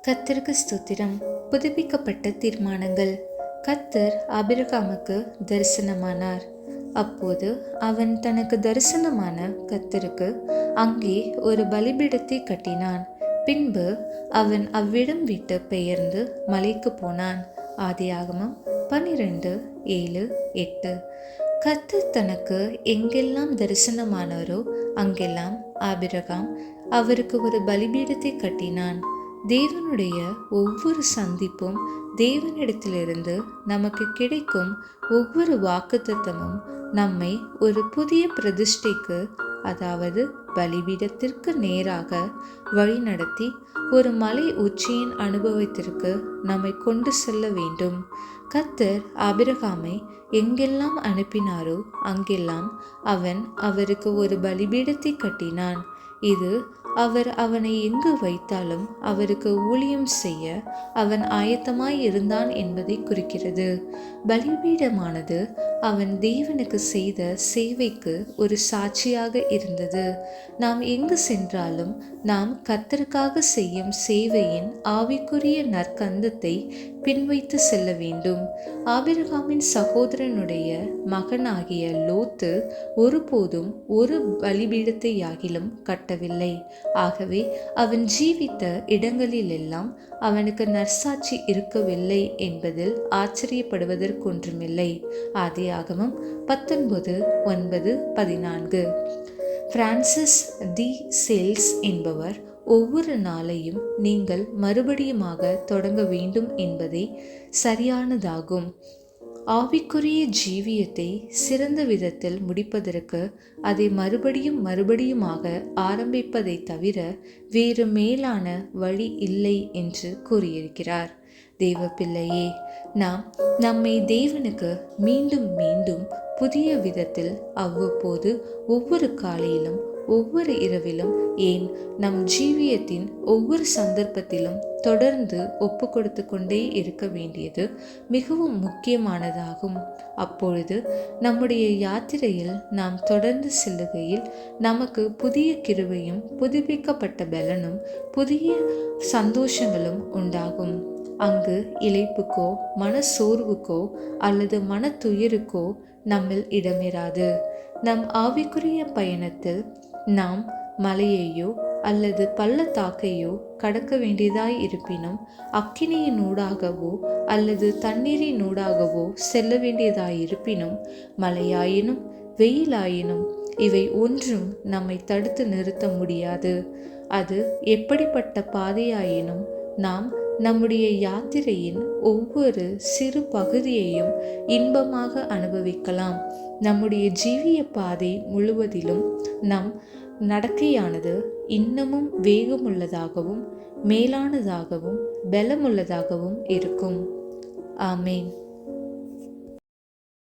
கர்த்தருக்கு ஸ்தோத்திரம். புதுப்பிக்கப்பட்ட தீர்மானங்கள். கர்த்தர் ஆபிரகாமுக்கு தரிசனமானார். அப்போது அவன் தனக்கு தரிசனமான கர்த்தருக்கு அங்கே ஒரு பலிபீடத்தை கட்டினான். பின்பு அவன் அவ்விடம் விட்டு பெயர்ந்து மலைக்கு போனான். ஆதியாகமம் 12:7-8. கர்த்தர் தனக்கு எங்கெல்லாம் தரிசனமானாரோ அங்கெல்லாம் ஆபிரகாம் அவருக்கு ஒரு பலிபீடத்தை கட்டினான். தேவனுடைய ஒவ்வொரு சந்திப்பும், தேவனிடத்திலிருந்து நமக்கு கிடைக்கும் ஒவ்வொரு வாக்குத்தத்தமும் நம்மை ஒரு புதிய பிரதிஷ்டைக்கு, அதாவது பலிபீடத்திற்கு நேராக வழிநடத்தி ஒரு மலை உச்சியின் அனுபவத்திற்கு நம்மை கொண்டு செல்ல வேண்டும். கர்த்தர் ஆபிரகாமை எங்கெல்லாம் அனுப்பினாரோ அங்கெல்லாம் அவன் அவருக்கு ஒரு பலிபீடத்தை கட்டினான். இது அவர் அவனை எங்கு வைத்தாலும் அவருக்கு ஊழியம் செய்ய அவன் ஆயத்தமாய் இருந்தான் என்பதை குறிக்கிறது. பலிபீடமானது அவன் தேவனுக்கு செய்த சேவைக்கு ஒரு சாட்சியாக இருந்தது. நாம் எங்கு சென்றாலும் நாம் கர்த்தருக்காக செய்யும் சேவையின் ஆவிக்குரிய நற்கந்தத்தை பின்வைத்து செல்ல வேண்டும். ஆபிரகாமின் சகோதரனுடைய மகனாகிய லோத்து ஒருபோதும் ஒரு பலிபீடத்தையாகிலும் கட்டவில்லை. ஆகவே அவன் ஜீவித்த இடங்களிலெல்லாம் அவனுக்கு நற்சாட்சி இருக்கவில்லை என்பதில் ஆச்சரியப்படுவதற்கொன்றுமில்லை. ஆதியாகமம் 19:9-14. பிரான்சிஸ் டி சேல்ஸ் என்பவர் ஒவ்வொரு நாளையும் நீங்கள் மறுபடியுமாக தொடங்க வேண்டும் என்பதை சரியானதாகும். ஆவிக்குரிய ஜீவியத்தை சிறந்த விதத்தில் முடிப்பதற்கு அதை மறுபடியுமாக ஆரம்பிப்பதை தவிர வேறு மேலான வழி இல்லை என்று கூறியிருக்கிறார். தேவ பிள்ளையே, நாம் நம்மை தேவனுக்கு மீண்டும் மீண்டும் புதிய விதத்தில் அவ்வப்போது ஒவ்வொரு காலையிலும் ஒவ்வொரு இரவிலும், ஏன் நம் ஜீவியத்தின் ஒவ்வொரு சந்தர்ப்பத்திலும் தொடர்ந்து ஒப்பு கொடுத்து கொண்டே இருக்க வேண்டியது மிகவும் முக்கியமானதாகும். அப்பொழுது நம்முடைய யாத்திரையில் நாம் தொடர்ந்து செல்லுகையில் நமக்கு புதிய கிருபையும் புதுப்பிக்கப்பட்ட பலனும் புதிய சந்தோஷங்களும் உண்டாகும். அங்கு இளைப்புக்கோ மனசோர்வுக்கோ அல்லது மனத்துயருக்கோ நம்மில் இடமிராது. நம் ஆவிக்குரிய பயணத்தில் நாம் மலையையோ அல்லது பள்ளத்தாக்கையோ கடக்க வேண்டியதாய் இருப்பினும், அக்கினியினூடாகவோ அல்லது தண்ணீரினூடாகவோ செல்ல வேண்டியதாயிருப்பினும், மழையாயினும் வெயிலாயினும் இவை ஒன்றும் நம்மை தடுத்து நிறுத்த முடியாது. அது எப்படிப்பட்ட பாதையாயினும் நாம் நம்முடைய யாத்திரையின் ஒவ்வொரு சிறு பகுதியையும் இன்பமாக அனுபவிக்கலாம். நம்முடைய ஜீவிய பாதை முழுவதிலும் நம் நடக்கையானது இன்னமும் வேகமுள்ளதாகவும் மேலானதாகவும் பலமுள்ளதாகவும் இருக்கும். ஆமேன்.